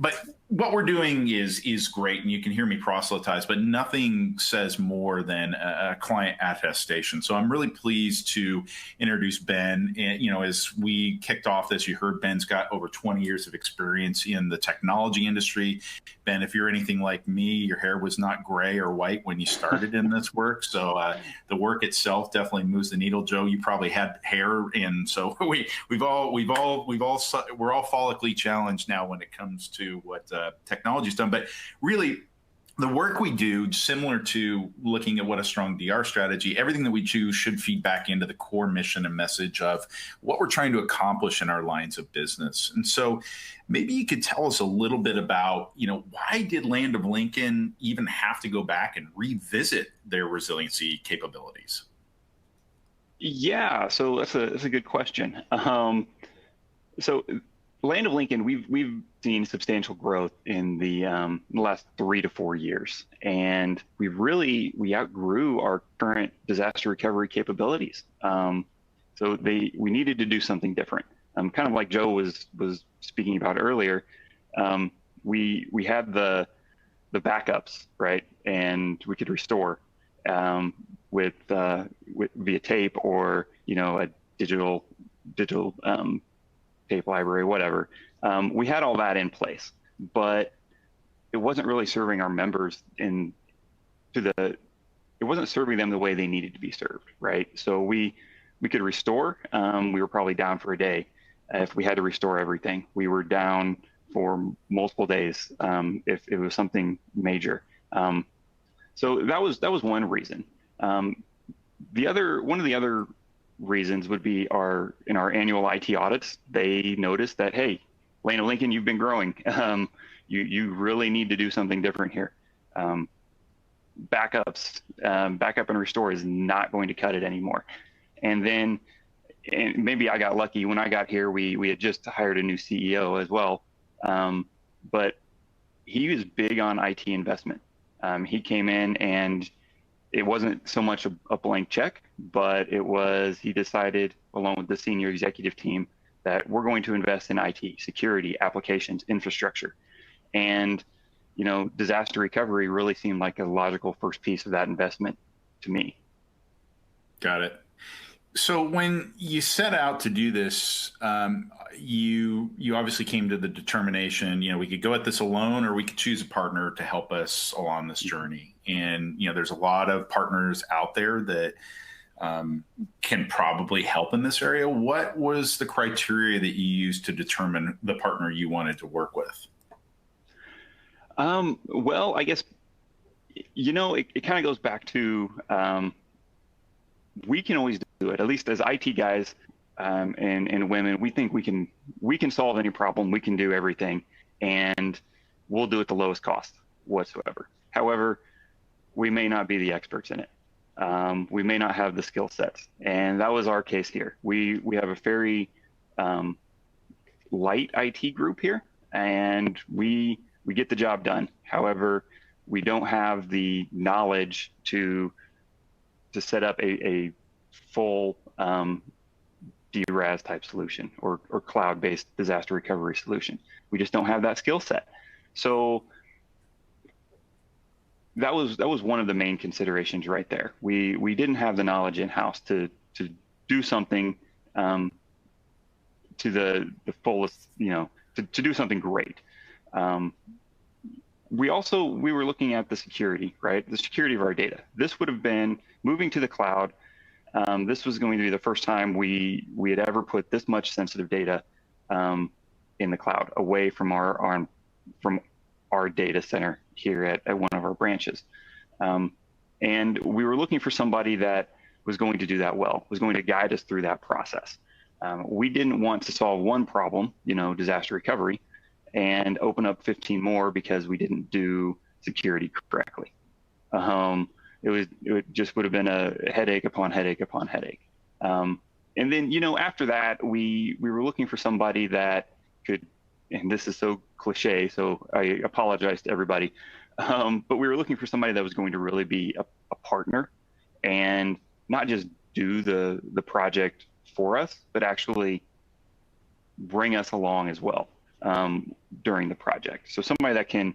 but what we're doing is great, and you can hear me proselytize, but nothing says more than a client attestation. So I'm really pleased to introduce Ben. And, as we kicked off this, you heard Ben's got over 20 years of experience in the technology industry. Ben, if you're anything like me, your hair was not gray or white when you started in this work. So the work itself definitely moves the needle. Joe, you probably had hair, and so we're all follically challenged now when it comes to what technology's done. But really, the work we do, similar to looking at what a strong DR strategy, everything that we do should feed back into the core mission and message of what we're trying to accomplish in our lines of business. And so maybe you could tell us a little bit about, why did Land of Lincoln even have to go back and revisit their resiliency capabilities? Yeah, so that's a good question. So Land of Lincoln, we've seen substantial growth in the last 3 to 4 years, and we outgrew our current disaster recovery capabilities. So we needed to do something different. Kind of like Joe was speaking about earlier. We had the backups, right, and we could restore with via tape or a digital tape library, whatever. We had all that in place, but it wasn't really serving our members it wasn't serving them the way they needed to be served, right? So we could restore. We were probably down for a day if we had to restore everything. We were down for multiple days if it was something major. So that was one reason. One of the other reasons would be in our annual IT audits, they noticed that, hey, Land of Lincoln, you've been growing. You really need to do something different here. Backup and restore is not going to cut it anymore. And maybe I got lucky. When I got here, we had just hired a new CEO as well. But he was big on IT investment. He came in, and it wasn't so much a blank check, but he decided, along with the senior executive team, that we're going to invest in IT, security, applications, infrastructure. And, disaster recovery really seemed like a logical first piece of that investment to me. Got it. So when you set out to do this, you obviously came to the determination, we could go at this alone, or we could choose a partner to help us along this journey. And, there's a lot of partners out there that can probably help in this area. What was the criteria that you used to determine the partner you wanted to work with? Well, I guess, it kind of goes back to, we can always do it. At least as IT guys and women, we think we can solve any problem. We can do everything, and we'll do it at the lowest cost whatsoever. However, we may not be the experts in it. We may not have the skill sets, and that was our case here. We have a very light IT group here, and we get the job done. However, we don't have the knowledge to set up a full DRAS type solution or cloud-based disaster recovery solution. We just don't have that skill set. So that was one of the main considerations right there. We didn't have the knowledge in-house to do something to the fullest, to do something great. We were looking at the security, right? The security of our data. This would have been moving to the cloud. This was going to be the first time we had ever put this much sensitive data in the cloud, away from our data center here at one of our branches. And we were looking for somebody that was going to do that well, was going to guide us through that process. We didn't want to solve one problem, disaster recovery, and open up 15 more because we didn't do security correctly. It just would have been a headache upon headache upon headache. And then, after that, we were looking for somebody that could, and this is so cliche, so I apologize to everybody, but we were looking for somebody that was going to really be a partner and not just do the project for us, but actually bring us along as well. during the project. So somebody that can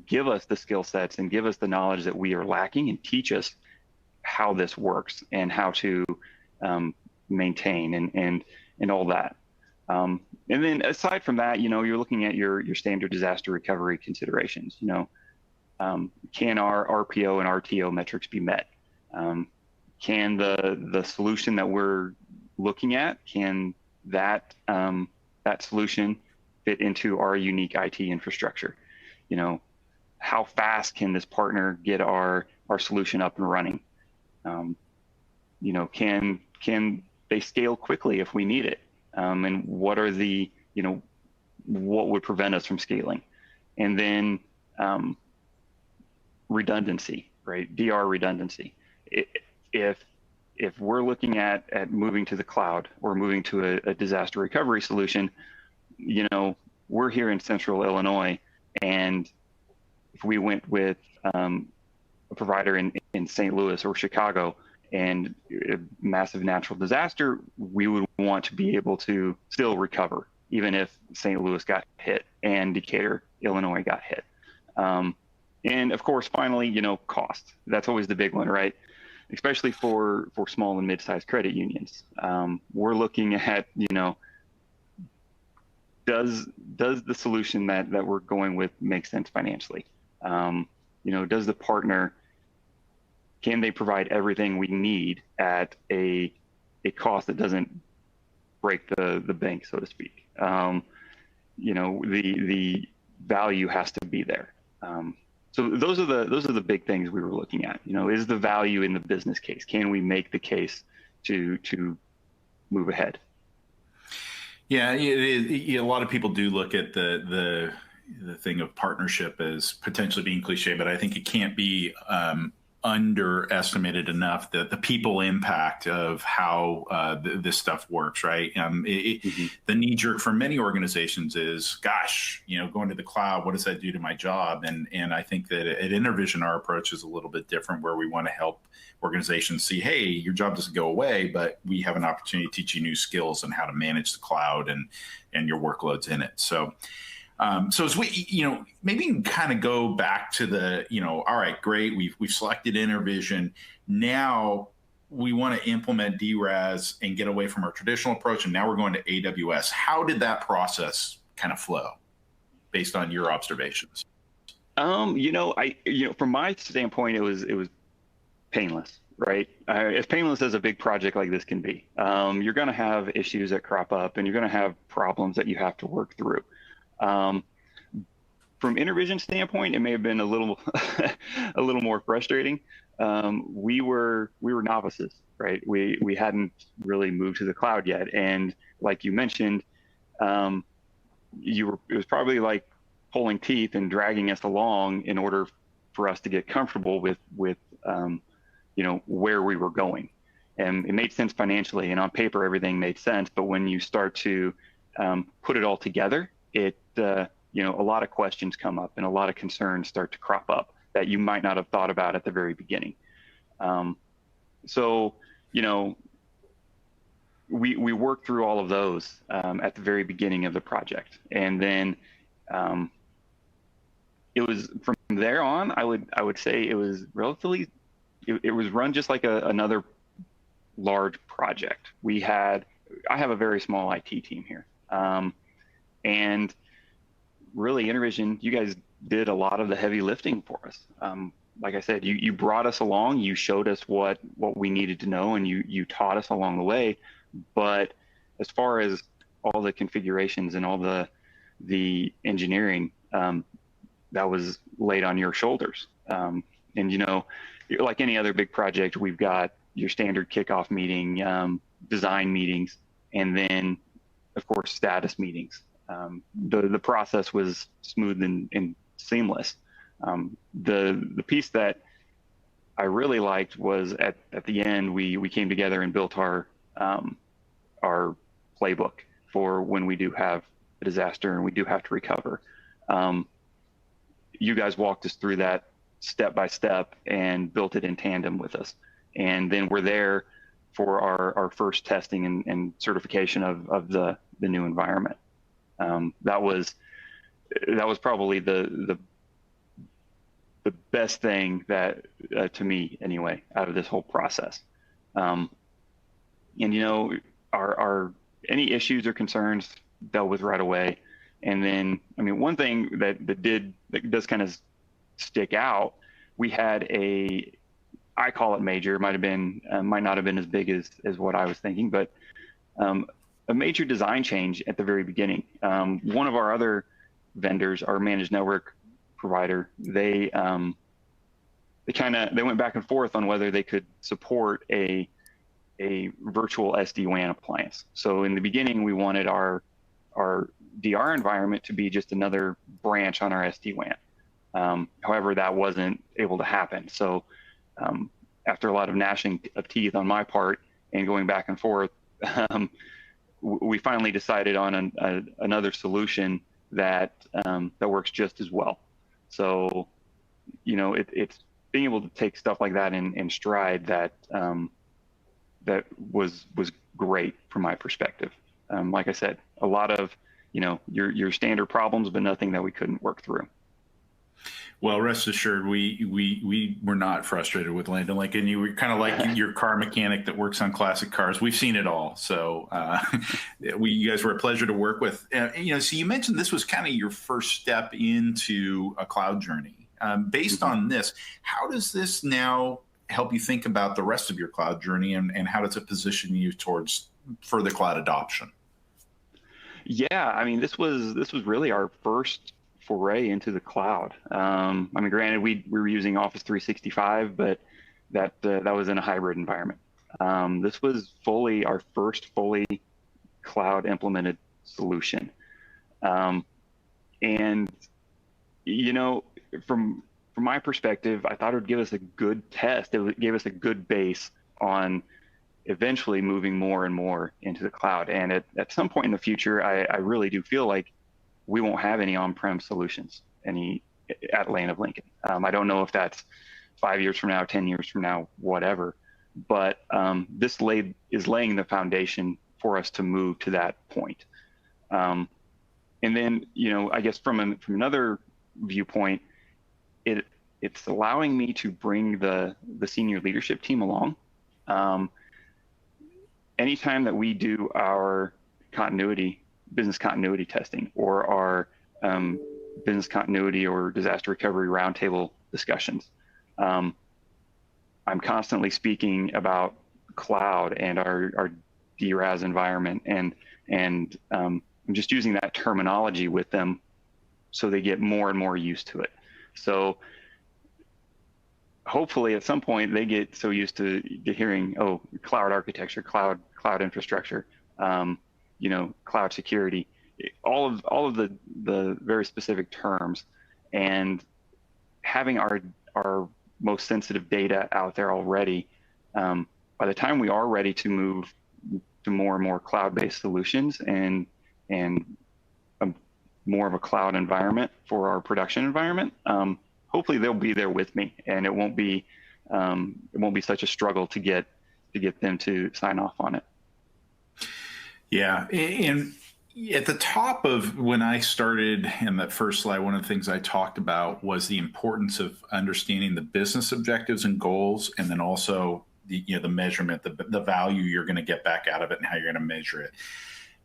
give us the skill sets and give us the knowledge that we are lacking and teach us how this works and how to maintain and all that. And then aside from that, you're looking at your standard disaster recovery considerations. Can our RPO and RTO metrics be met? Can the solution that we're looking at, can that solution fit into our unique IT infrastructure? How fast can this partner get our solution up and running? Can they scale quickly if we need it? And what are what would prevent us from scaling? And then redundancy, right? DR redundancy. If we're looking at moving to the cloud or moving to a disaster recovery solution, we're here in Central Illinois, and if we went with a provider in St. Louis or Chicago and a massive natural disaster, we would want to be able to still recover, even if St. Louis got hit and Decatur, Illinois got hit. And of course, finally, cost. That's always the big one, right? Especially for small and mid-sized credit unions. We're looking at, does the solution that we're going with make sense financially? Does the partner, can they provide everything we need at a cost that doesn't break the bank, so to speak? The value has to be there. So those are the big things we were looking at. Is the value in the business case? Can we make the case to move ahead? Yeah, a lot of people do look at the thing of partnership as potentially being cliche, but I think it can't be underestimated enough, the people impact of how this stuff works, right? The knee jerk for many organizations is, gosh, going to the cloud, what does that do to my job? And I think that at InterVision, our approach is a little bit different, where we want to help organizations see, hey, your job doesn't go away, but we have an opportunity to teach you new skills on how to manage the cloud and your workloads in it. So as we, maybe kind of go back to the, all right, great, we've selected InterVision. Now we want to implement DRaaS and get away from our traditional approach, and now we're going to AWS. How did that process kind of flow, based on your observations? From my standpoint, it was painless, right? As painless as a big project like this can be. You're going to have issues that crop up, and you're going to have problems that you have to work through. From InterVision standpoint, it may have been a little a little more frustrating. We were novices, right? We hadn't really moved to the cloud yet, and like you mentioned, it was probably like pulling teeth and dragging us along in order for us to get comfortable with where we were going. And it made sense financially, and on paper everything made sense. But when you start to put it all together, a lot of questions come up and a lot of concerns start to crop up that you might not have thought about at the very beginning. We worked through all of those at the very beginning of the project, and then it was from there on. I would say it was relatively. It was run just like another large project. I have a very small IT team here. And really, InterVision, you guys did a lot of the heavy lifting for us. Like I said, you brought us along, you showed us what we needed to know, and you taught us along the way. But as far as all the configurations and all the engineering, that was laid on your shoulders. And like any other big project, we've got your standard kickoff meeting, design meetings, and then, of course, status meetings. The process was smooth and seamless. The piece that I really liked was at the end, we came together and built our playbook for when we do have a disaster and we do have to recover. You guys walked us through that step by step and built it in tandem with us. And then we're there for our first testing and certification of the new environment. That was probably the best thing that to me anyway out of this whole process. And our any issues or concerns dealt with right away. And then, I mean, one thing that does kind of stick out, we had I call it major, might not have been as big as what I was thinking, but a major design change at the very beginning. One of our other vendors, our managed network provider, they went back and forth on whether they could support a virtual SD-WAN appliance. So in the beginning, we wanted our DR environment to be just another branch on our SD-WAN. However, that wasn't able to happen. So after a lot of gnashing of teeth on my part and going back and forth, we finally decided on another solution that works just as well. So, it's being able to take stuff like that in stride that was great from my perspective. Like I said, a lot of your standard problems, but nothing that we couldn't work through. Well, rest assured, we were not frustrated with Land & Lincoln. You were kind of like your car mechanic that works on classic cars. We've seen it all. So you guys were a pleasure to work with. So you mentioned this was kind of your first step into a cloud journey. Based on this, how does this now help you think about the rest of your cloud journey, and how does it position you towards further cloud adoption? Yeah, I mean, this was really our first foray into the cloud. I mean, granted, we were using Office 365, but that was in a hybrid environment. This was our first fully cloud implemented solution. And from my perspective, I thought it would give us a good test. It gave us a good base on eventually moving more and more into the cloud. And at some point in the future, I really do feel like we won't have any on-prem solutions at Land & Lincoln. I don't know if that's 5 years from now, 10 years from now, whatever. But this is laying the foundation for us to move to that point. And then, I guess from another viewpoint, it's allowing me to bring the senior leadership team along. Anytime that we do our business continuity testing, or our business continuity or disaster recovery roundtable discussions, I'm constantly speaking about cloud and our DRaaS environment, and I'm just using that terminology with them so they get more and more used to it. So hopefully at some point they get so used to hearing, oh, cloud architecture, cloud infrastructure, cloud security, all of the very specific terms, and having our most sensitive data out there already. By the time we are ready to move to more and more cloud-based solutions and more of a cloud environment for our production environment, hopefully they'll be there with me, and it won't be such a struggle to get them to sign off on it. Yeah, and at the top of when I started in that first slide, one of the things I talked about was the importance of understanding the business objectives and goals, and then also the measurement, the value you're going to get back out of it, and how you're going to measure it.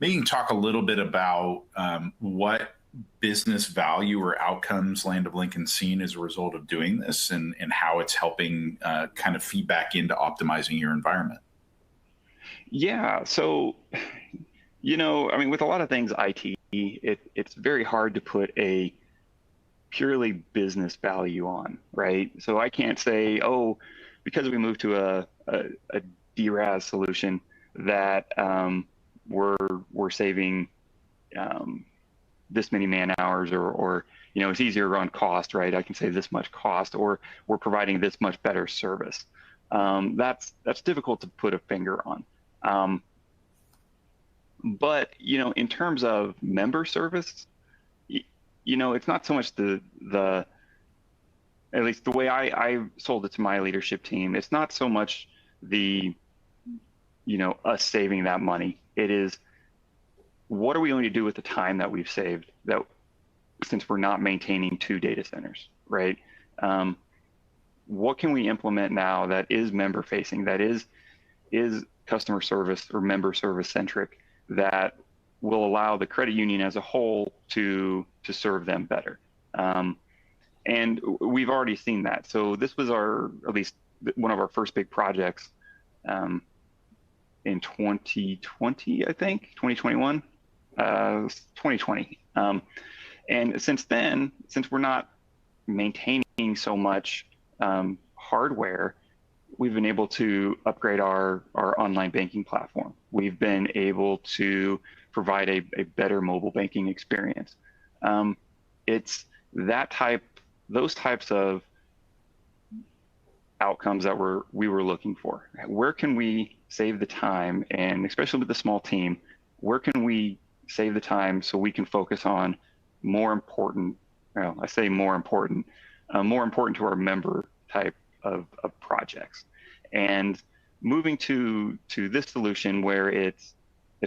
Maybe you can talk a little bit about what business value or outcomes Land & Lincoln's seen as a result of doing this, and how it's helping kind of feedback into optimizing your environment. Yeah, so, I mean, with a lot of things IT, it's very hard to put a purely business value on, right? So I can't say, oh, because we moved to a DRaaS solution that we're saving this many man hours, or it's easier on cost, right? I can save this much cost, or we're providing this much better service. That's difficult to put a finger on. But in terms of member service, it's not so much the at least the way I sold it to my leadership team. It's not so much the us saving that money. It is what are we going to do with the time that we've saved, that since we're not maintaining 2 data centers, right? What can we implement now that is member facing, that is customer service or member service centric, that will allow the credit union as a whole to serve them better? And we've already seen that. So this was at least one of our first big projects in 2020, I think, 2021, 2020. And since then, since we're not maintaining so much hardware, we've been able to upgrade our online banking platform. We've been able to provide a better mobile banking experience. It's those types of outcomes that we were looking for. Where can we save the time, and especially with the small team, where can we save the time so we can focus on more important, well, I say more important to our member type of projects. And moving to this solution where it's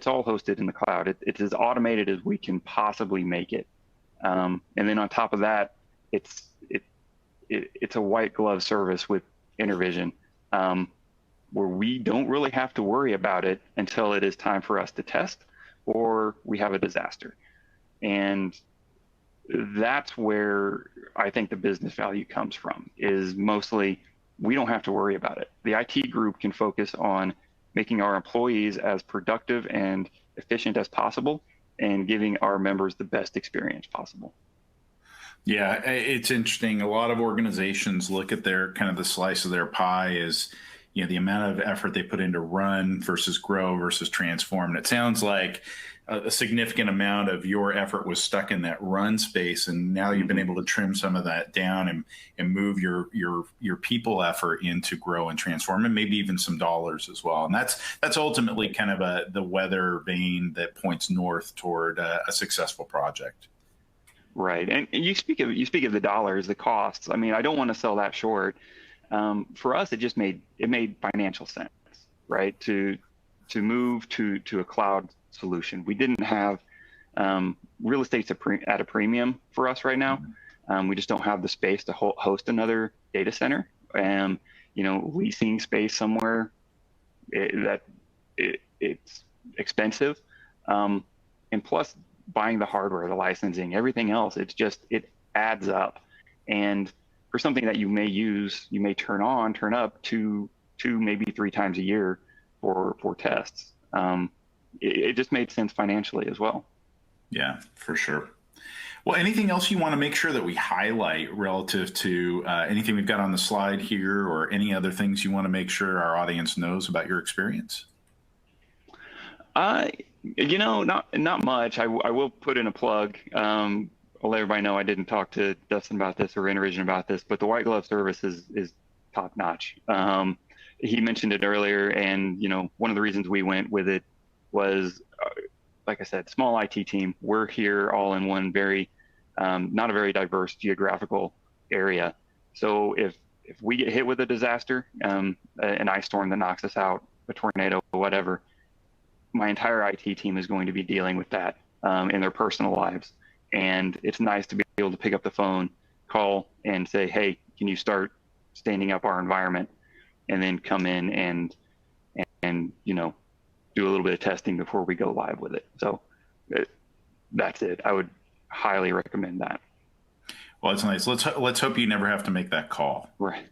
all hosted in the cloud, it's as automated as we can possibly make it. And then on top of that, it's a white glove service with InterVision, where we don't really have to worry about it until it is time for us to test or we have a disaster. And that's where I think the business value comes from, is mostly we don't have to worry about it. The IT group can focus on making our employees as productive and efficient as possible and giving our members the best experience possible. Yeah, it's interesting. A lot of organizations look at their kind of the slice of their pie as, you know, the amount of effort they put into run versus grow versus transform. And it sounds like a significant amount of your effort was stuck in that run space, and now you've been able to trim some of that down and move your people effort into grow and transform, and maybe even some dollars as well. And that's ultimately kind of the weather vane that points north toward a successful project. Right, and you speak of the dollars, the costs. I mean, I don't want to sell that short. For us, it made financial sense, right? To move to a cloud solution. We didn't have real estate's at a premium for us right now. We just don't have the space to host another data center. And leasing space somewhere it's expensive, and plus buying the hardware, the licensing, everything else, it adds up. And for something that you may turn up two, maybe 3 times a year for tests. It just made sense financially as well. Yeah, for sure. Well, anything else you want to make sure that we highlight relative to anything we've got on the slide here, or any other things you want to make sure our audience knows about your experience? Not much. I will put in a plug. I'll let everybody know I didn't talk to Dustin about this or InterVision about this, but the white glove service is top notch. He mentioned it earlier, and one of the reasons we went with it was, like I said, small IT team. We're here all in one not a very diverse geographical area. So if we get hit with a disaster, an ice storm that knocks us out, a tornado, whatever, my entire IT team is going to be dealing with that in their personal lives. And it's nice to be able to pick up the phone, call, and say, hey, can you start standing up our environment? And then come in and do a little bit of testing before we go live with it. So that's it. I would highly recommend that. Well, it's nice. Let's hope you never have to make that call. Right.